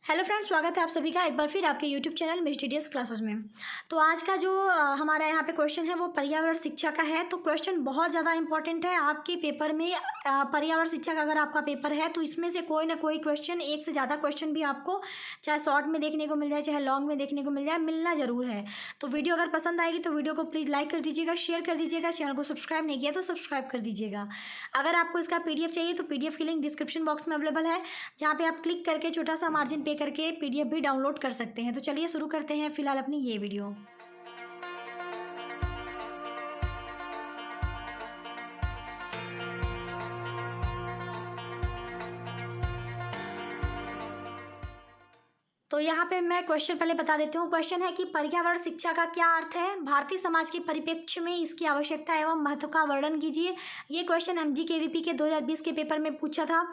Hello friends, स्वागत है आप सभी का एक बार फिर आपके YouTube channel miss DDS classes में। तो आज का जो हमारा यहाँ पे क्वेश्चन है वो पर्यावरण शिक्षा का है। तो क्वेश्चन बहुत ज़्यादा इंपॉर्टेंट है आपके पेपर में। पर्यावरण शिक्षा का अगर आपका पेपर है तो इसमें से कोई ना कोई क्वेश्चन, एक से ज़्यादा क्वेश्चन भी आपको चाहे शॉर्ट में देखने को मिल जाए चाहे लॉन्ग में देखने को मिल जाए, मिलना ज़रूर है। तो वीडियो अगर पसंद आएगी तो वीडियो को प्लीज़ लाइक कर दीजिएगा, शेयर कर दीजिएगा, चैनल को सब्सक्राइब नहीं किया तो सब्सक्राइब कर दीजिएगा। अगर आपको इसका PDF चाहिए तो PDF की लिंक डिस्क्रिप्शन बॉक्स में अवेलेबल है, जहाँ पे आप क्लिक करके छोटा सा मार्जिन पे करके PDF भी डाउनलोड कर सकते हैं। तो चलिए शुरू करते हैं फिलहाल अपनी ये वीडियो। तो यहाँ पे मैं क्वेश्चन पहले बता देती हूँ। क्वेश्चन है कि पर्यावरण शिक्षा का क्या अर्थ है, भारतीय समाज के परिप्रेक्ष्य में इसकी आवश्यकता एवं महत्व का वर्णन कीजिए। ये क्वेश्चन MGKVP के 2020 के पेपर में पूछा था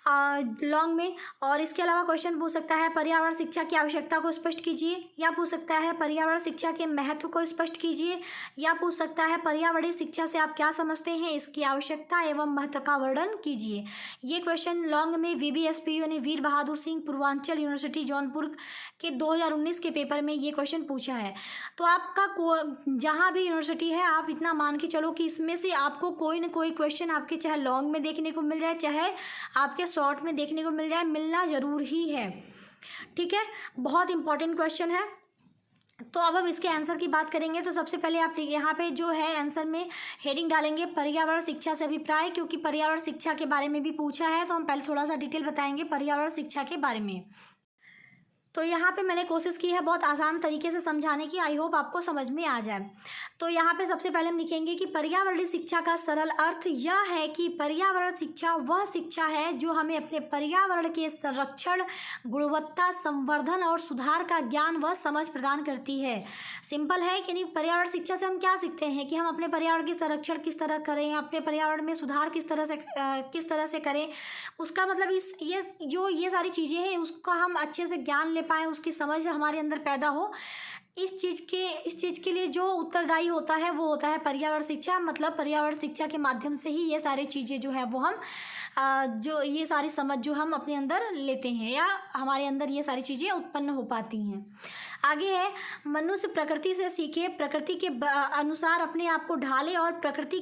लॉन्ग में। और इसके अलावा क्वेश्चन पूछ सकता है पर्यावरण शिक्षा की आवश्यकता को स्पष्ट कीजिए, या पूछ सकता है पर्यावरण शिक्षा के महत्व को स्पष्ट कीजिए, या पूछ सकता है पर्यावरणीय शिक्षा से आप क्या समझते हैं, इसकी आवश्यकता एवं महत्व का वर्णन कीजिए। ये क्वेश्चन लॉन्ग में VBSPU यानी वीर बहादुर सिंह पूर्वांचल यूनिवर्सिटी जौनपुर के 2019 के पेपर में ये क्वेश्चन पूछा है। तो आपका जहाँ भी यूनिवर्सिटी है आप इतना मान के चलो कि इसमें से आपको कोई ना कोई क्वेश्चन आपके चाहे लॉन्ग में देखने को मिल जाए चाहे आपके शॉर्ट में देखने को मिल जाए, मिलना ज़रूर ही है। ठीक है, बहुत इंपॉर्टेंट क्वेश्चन है। तो अब हम इसके आंसर की बात करेंगे। तो सबसे पहले आप यहाँ पे जो है आंसर में हेडिंग डालेंगे पर्यावरण शिक्षा से अभिप्राय, क्योंकि पर्यावरण शिक्षा के बारे में भी पूछा है। तो हम पहले थोड़ा सा डिटेल बताएंगे पर्यावरण शिक्षा के बारे में। तो यहाँ पे मैंने कोशिश की है बहुत आसान तरीके से समझाने की, आई होप आपको समझ में आ जाए। तो यहाँ पे सबसे पहले हम लिखेंगे कि पर्यावरणीय शिक्षा का सरल अर्थ यह है कि पर्यावरण शिक्षा वह शिक्षा है जो हमें अपने पर्यावरण के संरक्षण, गुणवत्ता, संवर्धन और सुधार का ज्ञान व समझ प्रदान करती है। सिंपल है कि नहीं, पर्यावरण शिक्षा से हम क्या सीखते हैं कि हम अपने पर्यावरण के संरक्षण किस तरह करें, अपने पर्यावरण में सुधार किस तरह से करें। उसका मतलब ये सारी चीज़ें हैं उसका हम अच्छे से ज्ञान ले पाए, उसकी समझ हमारे अंदर पैदा हो। इस चीज़ के लिए जो उत्तरदायी होता है वो होता है पर्यावरण शिक्षा। मतलब पर्यावरण शिक्षा के माध्यम से ही ये सारी चीज़ें जो है वो हम जो ये सारी समझ जो हम अपने अंदर लेते हैं या हमारे अंदर ये सारी चीज़ें उत्पन्न हो पाती हैं। आगे है मनुष्य प्रकृति से सीखे, प्रकृति के अनुसार अपने आप को ढाले और प्रकृति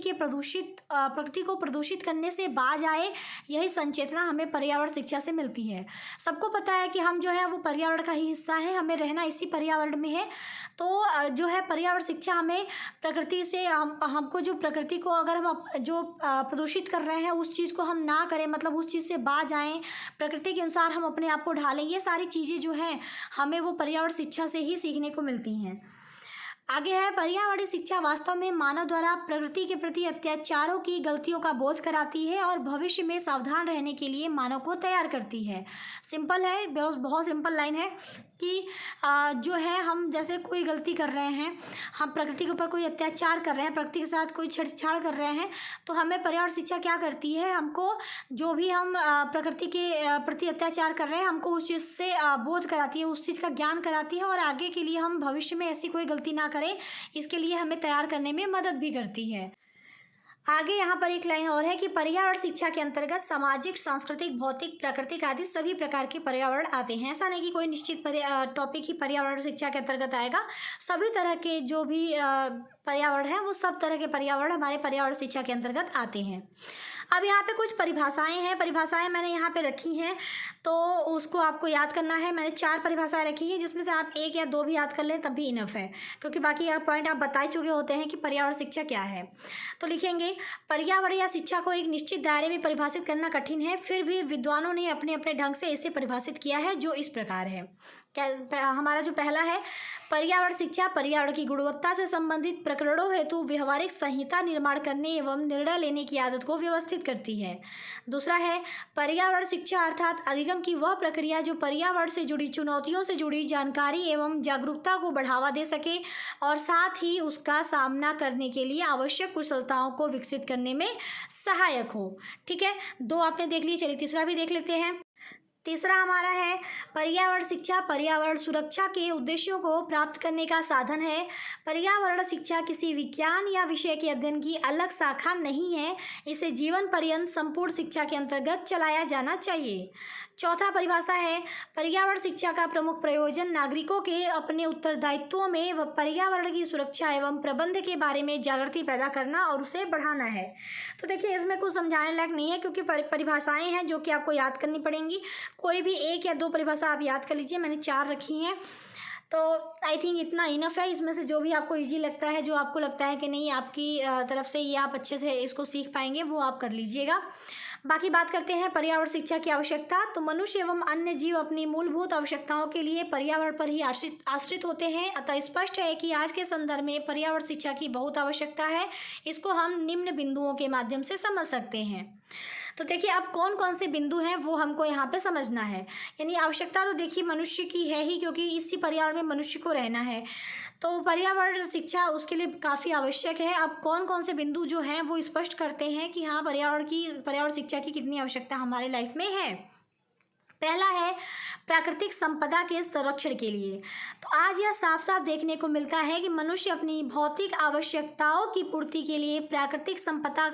को प्रदूषित करने से बाज आए। यही संचेतना हमें पर्यावरण शिक्षा से मिलती है। सबको पता है कि हम जो है वो पर्यावरण का ही हिस्सा है, हमें रहना इसी पर्यावरण में है। तो जो है पर्यावरण शिक्षा हमें प्रकृति से हमको जो प्रकृति को अगर हम जो प्रदूषित कर रहे हैं उस चीज़ को हम ना करें, मतलब उस चीज़ से बाज आएँ, प्रकृति के अनुसार हम अपने आप को ढालें। ये सारी चीज़ें जो हैं हमें वो पर्यावरण शिक्षा से ही सीखने को मिलती हैं। आगे है पर्यावरणीय शिक्षा वास्तव में मानव द्वारा प्रकृति के प्रति अत्याचारों की गलतियों का बोध कराती है और भविष्य में सावधान रहने के लिए मानव को तैयार करती है। सिंपल है, बहुत सिंपल लाइन है कि जो है हम जैसे कोई गलती कर रहे हैं, हम प्रकृति के ऊपर कोई अत्याचार कर रहे हैं, प्रकृति के साथ कोई छेड़छाड़ कर रहे हैं, तो हमें पर्यावरण शिक्षा क्या करती है, हमको जो भी हम प्रकृति के प्रति अत्याचार कर रहे हैं हमको उस चीज़ से बोध कराती है, उस चीज़ का ज्ञान कराती है और आगे के लिए हम भविष्य में ऐसी कोई गलती ना करें इसके लिए हमें तैयार करने में मदद भी करती है। आगे यहाँ पर एक लाइन और है कि पर्यावरण शिक्षा के अंतर्गत सामाजिक, सांस्कृतिक, भौतिक, प्राकृतिक आदि सभी प्रकार के पर्यावरण आते हैं। ऐसा नहीं कि कोई निश्चित टॉपिक ही पर्यावरण शिक्षा के अंतर्गत आएगा। सभी तरह के जो भी पर्यावरण है वो सब तरह के पर्यावरण हमारे पर्यावरण शिक्षा के अंतर्गत आते हैं। अब यहाँ पे कुछ परिभाषाएं हैं, परिभाषाएं मैंने यहाँ पे रखी हैं तो उसको आपको याद करना है। मैंने 4 परिभाषाएं रखी हैं जिसमें से आप 1 या 2 भी याद कर लें तब भी इनफ है, क्योंकि बाकी पॉइंट आप बता चुके होते हैं कि पर्यावरण शिक्षा क्या है। तो लिखेंगे पर्यावरण या शिक्षा को एक निश्चित दायरे में परिभाषित करना कठिन है, फिर भी विद्वानों ने अपने अपने ढंग से इसे परिभाषित किया है, जो इस प्रकार है। हमारा जो पहला है, पर्यावरण शिक्षा पर्यावरण की गुणवत्ता से संबंधित प्रकरणों हेतु व्यवहारिक संहिता निर्माण करने एवं निर्णय लेने की आदत को व्यवस्थित करती है। दूसरा है, पर्यावरण शिक्षा अर्थात अधिगम की वह प्रक्रिया जो पर्यावरण से जुड़ी चुनौतियों से जुड़ी जानकारी एवं जागरूकता को बढ़ावा दे सके और साथ ही उसका सामना करने के लिए आवश्यक कुशलताओं को विकसित करने में सहायक हो। ठीक है, 2 आपने देख ली, चलिए तीसरा भी देख लेते हैं। तीसरा हमारा है, पर्यावरण शिक्षा पर्यावरण सुरक्षा के उद्देश्यों को प्राप्त करने का साधन है। पर्यावरण शिक्षा किसी विज्ञान या विषय के अध्ययन की अलग शाखा नहीं है, इसे जीवन पर्यंत संपूर्ण शिक्षा के अंतर्गत चलाया जाना चाहिए। चौथा परिभाषा है पर्यावरण शिक्षा का प्रमुख प्रयोजन नागरिकों के अपने उत्तरदायित्वों में व पर्यावरण की सुरक्षा एवं प्रबंध के बारे में जागृति पैदा करना और उसे बढ़ाना है। तो देखिए इसमें कुछ समझाने लायक नहीं है क्योंकि परिभाषाएं हैं जो कि आपको याद करनी पड़ेंगी। कोई भी एक या दो परिभाषा आप याद कर लीजिए, मैंने 4 रखी हैं। तो आई थिंक इतना इनफ है। इसमें से जो भी आपको इजी लगता है, जो आपको लगता है कि नहीं आपकी तरफ से ये आप अच्छे से इसको सीख पाएंगे, वो आप कर लीजिएगा। बाकी बात करते हैं पर्यावरण शिक्षा की आवश्यकता। तो मनुष्य एवं अन्य जीव अपनी मूलभूत आवश्यकताओं के लिए पर्यावरण पर ही आश्रित होते हैं। अतः स्पष्ट है कि आज के संदर्भ में पर्यावरण शिक्षा की बहुत आवश्यकता है। इसको हम निम्न बिंदुओं के माध्यम से समझ सकते हैं। तो देखिए अब कौन कौन से बिंदु हैं वो हमको यहाँ पे समझना है। यानी आवश्यकता तो देखिए मनुष्य की है ही, क्योंकि इसी पर्यावरण में मनुष्य को रहना है, तो पर्यावरण शिक्षा उसके लिए काफ़ी आवश्यक है। अब कौन कौन से बिंदु जो हैं वो स्पष्ट करते हैं कि हाँ पर्यावरण शिक्षा की कितनी आवश्यकता हमारे लाइफ में है। पहला है प्राकृतिक संपदा के संरक्षण के लिए। तो आज यह साफ साफ देखने को मिलता है कि मनुष्य अपनी भौतिक आवश्यकताओं की पूर्ति के लिए प्राकृतिक संपदा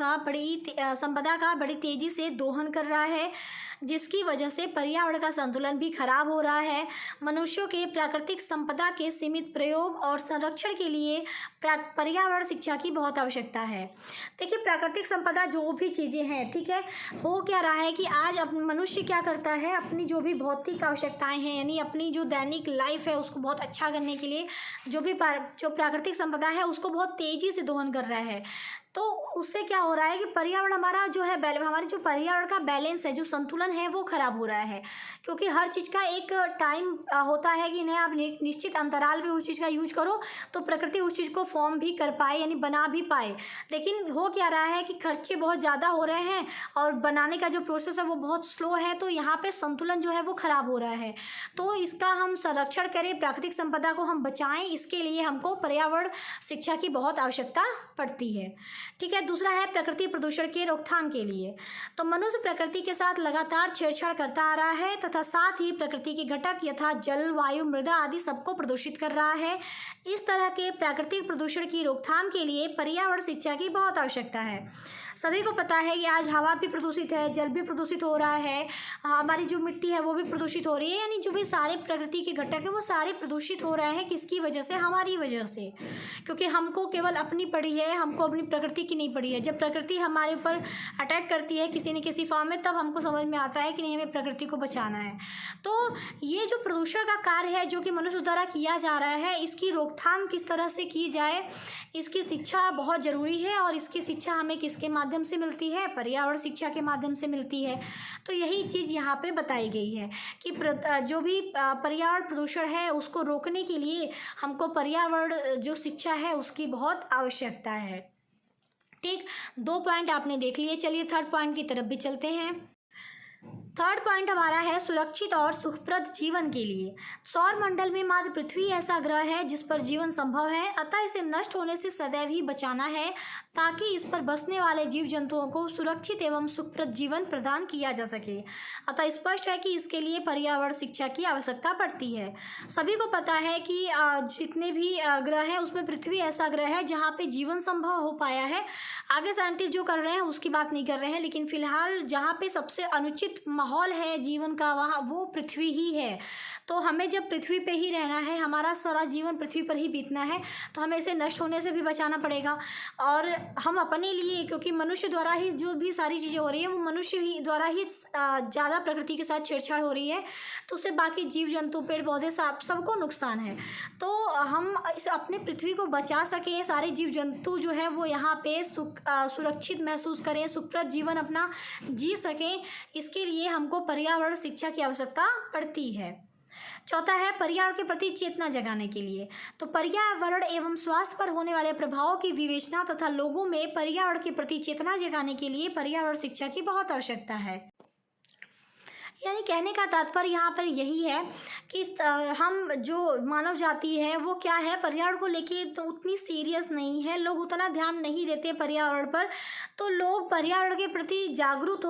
का बड़ी तेजी से दोहन कर रहा है, जिसकी वजह से पर्यावरण का संतुलन भी खराब हो रहा है। मनुष्यों के प्राकृतिक संपदा के सीमित प्रयोग और संरक्षण के लिए पर्यावरण शिक्षा की बहुत आवश्यकता है। देखिए प्राकृतिक संपदा जो भी चीज़ें हैं, ठीक है, हो क्या रहा है कि आज मनुष्य क्या करता है, अपनी जो भी भौतिक आवश्यकताएं हैं यानी अपनी जो दैनिक लाइफ है उसको बहुत अच्छा करने के लिए जो प्राकृतिक संपदा है उसको बहुत तेज़ी से दोहन कर रहा है। तो उससे क्या हो रहा है कि पर्यावरण हमारा जो है हमारे जो पर्यावरण का बैलेंस है, जो संतुलन है वो खराब हो रहा है। क्योंकि हर चीज़ का एक टाइम होता है कि नहीं आप निश्चित अंतराल पे उस चीज़ का यूज करो तो प्रकृति उस चीज़ को फॉर्म भी कर पाए यानी बना भी पाए। लेकिन हो क्या रहा है कि खर्चे बहुत ज़्यादा हो रहे हैं और बनाने का जो प्रोसेस है वो बहुत स्लो है, तो यहाँ पर संतुलन जो है वो खराब हो रहा है। तो इसका हम संरक्षण करें, प्राकृतिक संपदा को हम बचाएं, इसके लिए हमको पर्यावरण शिक्षा की बहुत आवश्यकता पड़ती है। ठीक है। दूसरा है प्रकृति प्रदूषण के रोकथाम के लिए। तो मनुष्य प्रकृति के साथ लगातार छेड़छाड़ करता आ रहा है तथा साथ ही प्रकृति के घटक यथा जल, वायु, मृदा आदि सबको प्रदूषित कर रहा है। इस तरह के प्राकृतिक प्रदूषण की रोकथाम के लिए पर्यावरण शिक्षा की बहुत आवश्यकता है। सभी को पता है कि आज हवा भी प्रदूषित है, जल भी प्रदूषित हो रहा है, हमारी जो मिट्टी है वो भी प्रदूषित हो रही है, यानी जो भी सारे प्रकृति के घटक है वो सारे प्रदूषित हो रहे हैं। किसकी वजह से? हमारी वजह से। क्योंकि हमको केवल अपनी पड़ी है, हमको अपनी प्रकृति की नहीं पड़ी है। जब प्रकृति हमारे ऊपर अटैक करती है किसी न किसी फॉर्म में, तब हमको समझ में आता है कि नहीं हमें प्रकृति को बचाना है। तो ये जो प्रदूषण का कार्य है जो कि मनुष्य द्वारा किया जा रहा है, इसकी रोकथाम किस तरह से की जाए, इसकी शिक्षा बहुत ज़रूरी है। और इसकी शिक्षा हमें किसके माध्यम से मिलती है? पर्यावरण शिक्षा के माध्यम से मिलती है। तो यही चीज़ यहाँ पे बताई गई है कि जो भी पर्यावरण प्रदूषण है उसको रोकने के लिए हमको पर्यावरण जो शिक्षा है उसकी बहुत आवश्यकता है। ठीक, 2 पॉइंट आपने देख लिए। चलिए थर्ड पॉइंट की तरफ भी चलते हैं। थर्ड पॉइंट हमारा है सुरक्षित और सुखप्रद जीवन के लिए। सौर मंडल में मात्र पृथ्वी ऐसा ग्रह है जिस पर जीवन संभव है, अतः इसे नष्ट होने से सदैव ही बचाना है ताकि इस पर बसने वाले जीव जंतुओं को सुरक्षित एवं सुखप्रद जीवन प्रदान किया जा सके। अतः स्पष्ट है कि इसके लिए पर्यावरण शिक्षा की आवश्यकता पड़ती है। सभी को पता है कि जितने भी ग्रह हैं उसमें पृथ्वी ऐसा ग्रह है जहाँ पे जीवन संभव हो पाया है। आगे साइंटिस्ट जो कर रहे हैं उसकी बात नहीं कर रहे हैं, लेकिन फिलहाल जहाँ पे सबसे अनुचित माहौल है जीवन का वहाँ वो पृथ्वी ही है। तो हमें जब पृथ्वी पे ही रहना है, हमारा सारा जीवन पृथ्वी पर ही बीतना है, तो हमें इसे नष्ट होने से भी बचाना पड़ेगा। और हम अपने लिए, क्योंकि मनुष्य द्वारा ही जो भी सारी चीज़ें हो रही है वो मनुष्य ही द्वारा ही ज़्यादा प्रकृति के साथ छेड़छाड़ हो रही है, तो उससे बाकी जीव जंतु, पेड़ पौधे सबको नुकसान है। तो हम इस अपने पृथ्वी को बचा सकें, सारे जीव जंतु जो है वो यहाँ पे सुरक्षित महसूस करें, सुखप्रद जीवन अपना जी सकें, इसके लिए हमको पर्यावरण शिक्षा की आवश्यकता पड़ती है। चौथा है पर्यावरण के प्रति चेतना जगाने के लिए। तो पर्यावरण एवं स्वास्थ्य पर होने वाले प्रभावों की विवेचना तथा लोगों में पर्यावरण के प्रति चेतना जगाने के लिए पर्यावरण शिक्षा की बहुत आवश्यकता है। यानी कहने का तात्पर्य यहाँ पर यही है कि हम जो मानव जाति है वो क्या है, पर्यावरण को लेके तो उतनी सीरियस नहीं है, लोग उतना ध्यान नहीं देते पर्यावरण पर। तो लोग पर्यावरण के प्रति जागरूक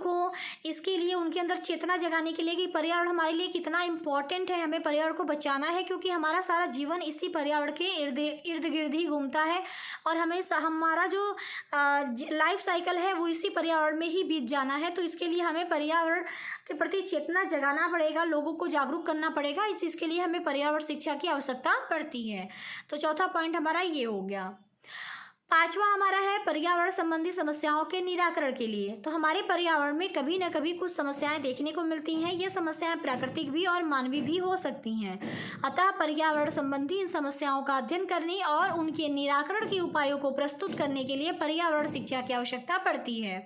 हो, इसके लिए उनके अंदर चेतना जगाने के लिए कि पर्यावरण हमारे लिए कितना इम्पोर्टेंट है, हमें पर्यावरण को बचाना है, क्योंकि हमारा सारा जीवन इसी पर्यावरण के इर्द गिर्द ही घूमता है और हमें हमारा जो लाइफ साइकिल है वो इसी पर्यावरण में ही बीत जाना है। तो इसके लिए हमें पर्यावरण के प्रति चेतना जगाना पड़ेगा, लोगों को जागरूक करना पड़ेगा। इस चीज़ के लिए हमें पर्यावरण शिक्षा की आवश्यकता पड़ती है। तो चौथा पॉइंट हमारा ये हो गया। पांचवा हमारा है पर्यावरण संबंधी समस्याओं के निराकरण के लिए। तो हमारे पर्यावरण में कभी न कभी कुछ समस्याएं देखने को मिलती हैं। ये समस्याएं प्राकृतिक भी और मानवीय भी हो सकती हैं। अतः पर्यावरण संबंधी इन समस्याओं का अध्ययन करने और उनके निराकरण के उपायों को प्रस्तुत करने के लिए पर्यावरण शिक्षा की आवश्यकता पड़ती है।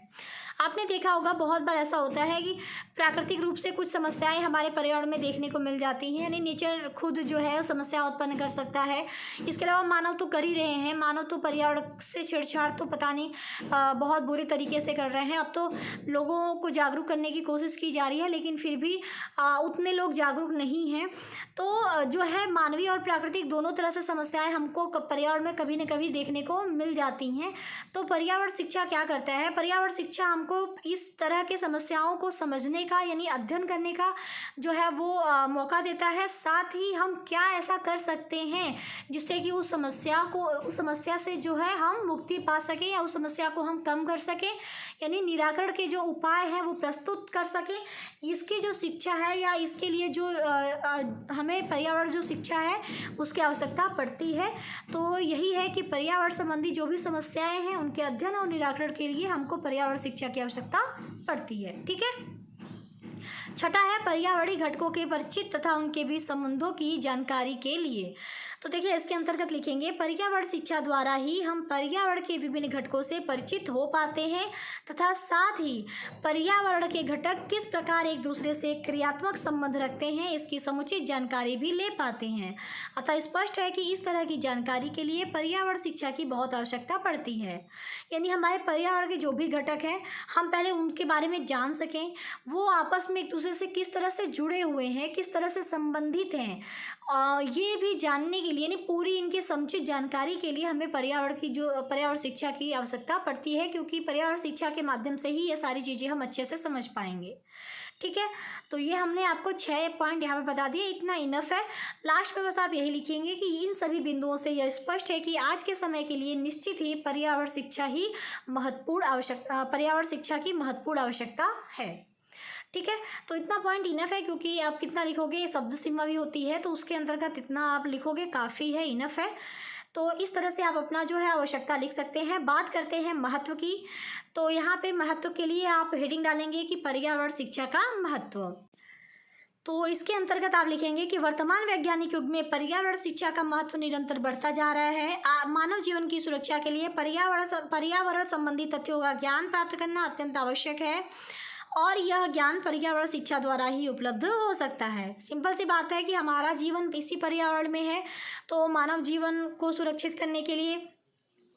आपने देखा होगा बहुत बार ऐसा होता है कि प्राकृतिक रूप से कुछ समस्याएं हमारे पर्यावरण में देखने को मिल जाती हैं, यानी नेचर खुद जो है समस्या उत्पन्न कर सकता है। इसके अलावा मानव तो कर ही रहे हैं, मानव तो पर्यावरण से छेड़छाड़ तो पता नहीं बहुत बुरे तरीके से कर रहे हैं। अब तो लोगों को जागरूक करने की कोशिश की जा रही है, लेकिन फिर भी उतने लोग जागरूक नहीं हैं। तो जो है मानवीय और प्राकृतिक दोनों तरह से समस्याएं हमको पर्यावरण में कभी न कभी देखने को मिल जाती हैं। तो पर्यावरण शिक्षा क्या करता है? पर्यावरण शिक्षा हमको इस तरह के समस्याओं को समझने का यानी अध्ययन करने का जो है वो मौका देता है। साथ ही हम क्या ऐसा कर सकते हैं जिससे कि उस समस्या से जो है हम मुक्ति पा सकें या उस समस्या को हम कम कर सकें, यानी निराकरण के जो उपाय हैं वो प्रस्तुत कर सकें। इसकी जो शिक्षा है या इसके लिए जो हमें पर्यावरण जो शिक्षा है उसकी आवश्यकता पड़ती है। तो यही है कि पर्यावरण संबंधी जो भी समस्याएं हैं उनके अध्ययन और निराकरण के लिए हमको पर्यावरण शिक्षा की आवश्यकता पड़ती है। ठीक है। छठा है पर्यावरणीय घटकों के परिचित तथा उनके बीच संबंधों की जानकारी के लिए। तो देखिए इसके अंतर्गत लिखेंगे पर्यावरण शिक्षा द्वारा ही हम पर्यावरण के विभिन्न घटकों से परिचित हो पाते हैं तथा साथ ही पर्यावरण के घटक किस प्रकार एक दूसरे से क्रियात्मक संबंध रखते हैं इसकी समुचित जानकारी भी ले पाते हैं। अतः स्पष्ट है कि इस तरह की जानकारी के लिए पर्यावरण शिक्षा की बहुत आवश्यकता पड़ती है। यानी हमारे पर्यावरण के जो भी घटक हैं हम पहले उनके बारे में जान सकें, वो आपस में एक दूसरे से किस तरह से जुड़े हुए हैं, किस तरह से संबंधित हैं। ये भी जानने के लिए यानी पूरी इनकी समुचित जानकारी के लिए हमें पर्यावरण शिक्षा की आवश्यकता पड़ती है, क्योंकि पर्यावरण शिक्षा के माध्यम से ही ये सारी चीज़ें हम अच्छे से समझ पाएंगे। ठीक है। तो ये हमने आपको 6 पॉइंट यहाँ पे बता दिए, इतना इनफ है। लास्ट में बस आप यही लिखेंगे कि इन सभी बिंदुओं से यह स्पष्ट है कि आज के समय के लिए निश्चित ही पर्यावरण शिक्षा की महत्वपूर्ण आवश्यकता है। ठीक है। तो इतना पॉइंट इनफ है, क्योंकि आप कितना लिखोगे, शब्द सीमा भी होती है तो उसके अंतर्गत इतना आप लिखोगे काफ़ी है, इनफ है। तो इस तरह से आप अपना जो है आवश्यकता लिख सकते हैं। बात करते हैं महत्व की। तो यहाँ पे महत्व के लिए आप हेडिंग डालेंगे कि पर्यावरण शिक्षा का महत्व। तो इसके अंतर्गत आप लिखेंगे कि वर्तमान वैज्ञानिक युग में पर्यावरण शिक्षा का महत्व निरंतर बढ़ता जा रहा है। मानव जीवन की सुरक्षा के लिए पर्यावरण संबंधी तथ्यों का ज्ञान प्राप्त करना अत्यंत आवश्यक है और यह ज्ञान पर्यावरण शिक्षा द्वारा ही उपलब्ध हो सकता है। सिंपल सी बात है कि हमारा जीवन इसी पर्यावरण में है, तो मानव जीवन को सुरक्षित करने के लिए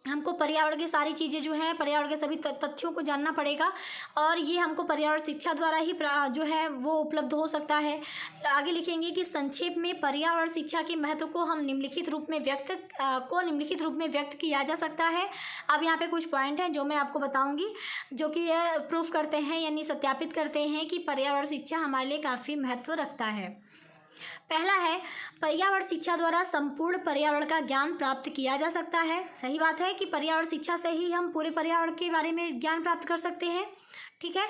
हमको पर्यावरण की सारी चीज़ें जो हैं, पर्यावरण के सभी तथ्यों को जानना पड़ेगा और ये हमको पर्यावरण शिक्षा द्वारा ही जो है वो उपलब्ध हो सकता है। आगे लिखेंगे कि संक्षेप में पर्यावरण शिक्षा के महत्व को निम्नलिखित रूप में व्यक्त किया जा सकता है। अब यहाँ पे कुछ पॉइंट हैं जो मैं आपको बताऊँगी, जो कि यह प्रूफ करते हैं यानी सत्यापित करते हैं कि पर्यावरण शिक्षा हमारे लिए काफ़ी महत्व रखता है। पहला है पर्यावरण शिक्षा द्वारा संपूर्ण पर्यावरण का ज्ञान प्राप्त किया जा सकता है। सही बात है कि पर्यावरण शिक्षा से ही हम पूरे पर्यावरण के बारे में ज्ञान प्राप्त कर सकते हैं। ठीक है,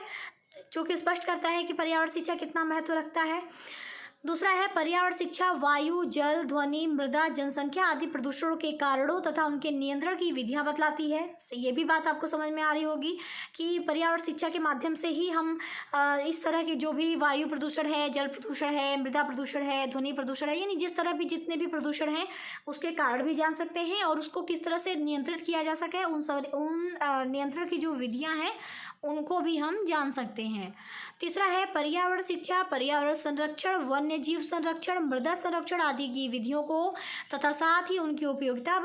जो कि स्पष्ट करता है कि पर्यावरण शिक्षा कितना महत्व रखता है। दूसरा है पर्यावरण शिक्षा वायु, जल, ध्वनि, मृदा, जनसंख्या आदि प्रदूषणों के कारणों तथा उनके नियंत्रण की विधियां बतलाती है। ये भी बात आपको समझ में आ रही होगी कि पर्यावरण शिक्षा के माध्यम से ही हम इस तरह के जो भी वायु प्रदूषण है, जल प्रदूषण है, मृदा प्रदूषण है, ध्वनि प्रदूषण है, यानी जिस तरह भी जितने भी प्रदूषण हैं उसके कारण भी जान सकते हैं और उसको किस तरह से नियंत्रित किया जा सके, उन नियंत्रण की जो विधियाँ हैं उनको भी हम जान सकते हैं। तीसरा है पर्यावरण शिक्षा पर्यावरण संरक्षण, वन्य जीव संरक्षण, मृदा संरक्षण आदि की विधियों को तथा साथ ही उनकी उपयोगिता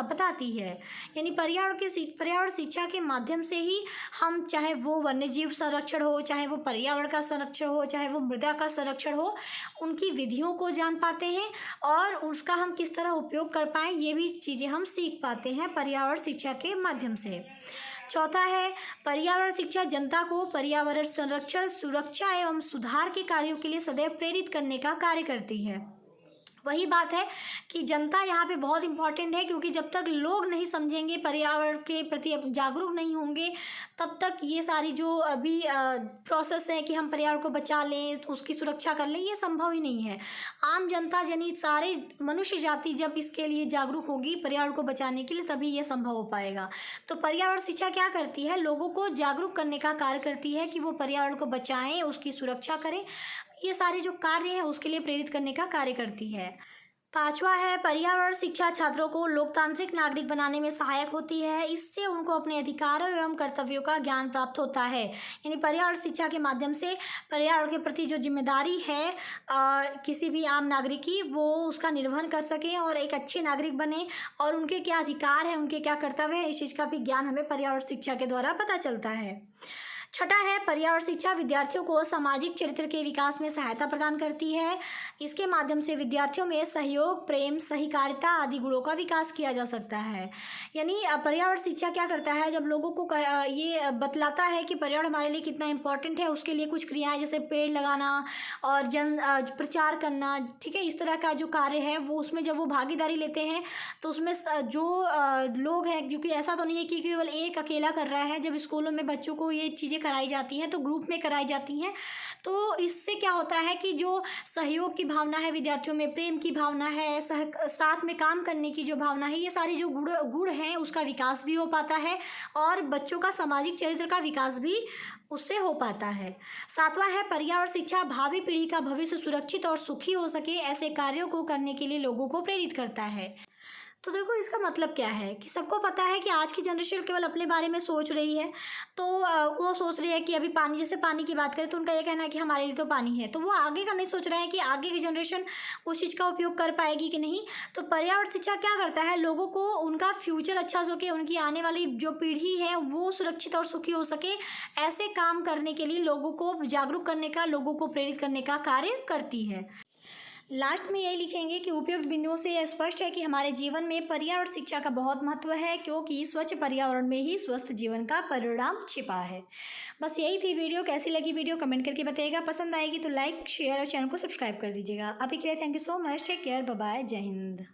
बताती है। यानी पर्यावरण शिक्षा के माध्यम से ही हम, चाहे वो वन्य जीव संरक्षण हो, चाहे वो पर्यावरण का संरक्षण हो, चाहे वो मृदा का संरक्षण हो, उनकी विधियों को जान पाते हैं और उसका हम किस तरह उपयोग कर पाएँ ये भी चीज़ें हम सीख पाते हैं पर्यावरण शिक्षा के माध्यम से। चौथा है पर्यावरण शिक्षा जनता को पर्यावरण संरक्षण, सुरक्षा एवं सुधार के कार्यों के लिए सदैव प्रेरित करने का कार्य करती है। वही बात है कि जनता यहाँ पे बहुत इम्पॉर्टेंट है, क्योंकि जब तक लोग नहीं समझेंगे, पर्यावरण के प्रति जागरूक नहीं होंगे, तब तक ये सारी जो अभी प्रोसेस है कि हम पर्यावरण को बचा लें, तो उसकी सुरक्षा कर लें, ये संभव ही नहीं है। आम जनता जनित सारे मनुष्य जाति जब इसके लिए जागरूक होगी पर्यावरण को बचाने के लिए, तभी ये संभव हो पाएगा। तो पर्यावरण शिक्षा क्या करती है? लोगों को जागरूक करने का कार्य करती है कि वो पर्यावरण को बचाएं, उसकी सुरक्षा करें। ये सारे जो कार्य हैं उसके लिए प्रेरित करने का कार्य करती है। पांचवा है, पर्यावरण शिक्षा छात्रों को लोकतांत्रिक नागरिक बनाने में सहायक होती है। इससे उनको अपने अधिकारों एवं कर्तव्यों का ज्ञान प्राप्त होता है। यानी पर्यावरण शिक्षा के माध्यम से पर्यावरण के प्रति जो जिम्मेदारी है किसी भी आम नागरिक की, वो उसका निर्वहन कर सकें और एक अच्छे नागरिक बने, और उनके क्या अधिकार है, उनके क्या कर्तव्य है, इस चीज़ का भी ज्ञान हमें पर्यावरण शिक्षा के द्वारा पता चलता है। छठा है, पर्यावरण शिक्षा विद्यार्थियों को सामाजिक चरित्र के विकास में सहायता प्रदान करती है। इसके माध्यम से विद्यार्थियों में सहयोग, प्रेम, सहकारिता आदि गुणों का विकास किया जा सकता है। यानी पर्यावरण शिक्षा क्या करता है? जब लोगों को ये बतलाता है कि पर्यावरण हमारे लिए कितना इम्पोर्टेंट है, उसके लिए कुछ क्रियाएं जैसे पेड़ लगाना और प्रचार करना, ठीक है, इस तरह का जो कार्य है वो उसमें जब वो भागीदारी लेते हैं, तो उसमें जो लोग हैं, क्योंकि ऐसा तो नहीं है कि केवल एक अकेला कर रहा है। जब स्कूलों में बच्चों को ये चीज़ें कराई जाती हैं तो ग्रुप में कराई जाती हैं, तो इससे क्या होता है कि जो सहयोग की भावना है विद्यार्थियों में, प्रेम की भावना है, साथ में काम करने की जो भावना है, ये सारी जो गुण हैं उसका विकास भी हो पाता है, और बच्चों का सामाजिक चरित्र का विकास भी उससे हो पाता है। सातवां है, पर्यावरण शिक्षा भावी पीढ़ी का भविष्य सुरक्षित और सुखी हो सके ऐसे कार्यों को करने के लिए लोगों को प्रेरित करता है। तो देखो, इसका मतलब क्या है कि सबको पता है कि आज की जनरेशन केवल अपने बारे में सोच रही है। तो वो सोच रही है कि अभी पानी, जैसे पानी की बात करें तो उनका ये कहना है कि हमारे लिए तो पानी है, तो वो आगे का नहीं सोच रहे हैं कि आगे की जनरेशन उस चीज़ का उपयोग कर पाएगी कि नहीं। तो पर्यावरण शिक्षा क्या करता है? लोगों को उनका फ्यूचर अच्छा हो सके, उनकी आने वाली जो पीढ़ी है वो सुरक्षित और सुखी हो सके, ऐसे काम करने के लिए लोगों को जागरूक करने का, लोगों को प्रेरित करने का कार्य करती है। लास्ट में यही लिखेंगे कि उपयुक्त बिंदुओं से यह स्पष्ट है कि हमारे जीवन में पर्यावरण शिक्षा का बहुत महत्व है, क्योंकि स्वच्छ पर्यावरण में ही स्वस्थ जीवन का परिणाम छिपा है। बस यही थी वीडियो। कैसी लगी वीडियो कमेंट करके बताइएगा। पसंद आएगी तो लाइक, शेयर और चैनल को सब्सक्राइब कर दीजिएगा। अभी के लिए thank you so much. Take care, bye bye, जय हिंद।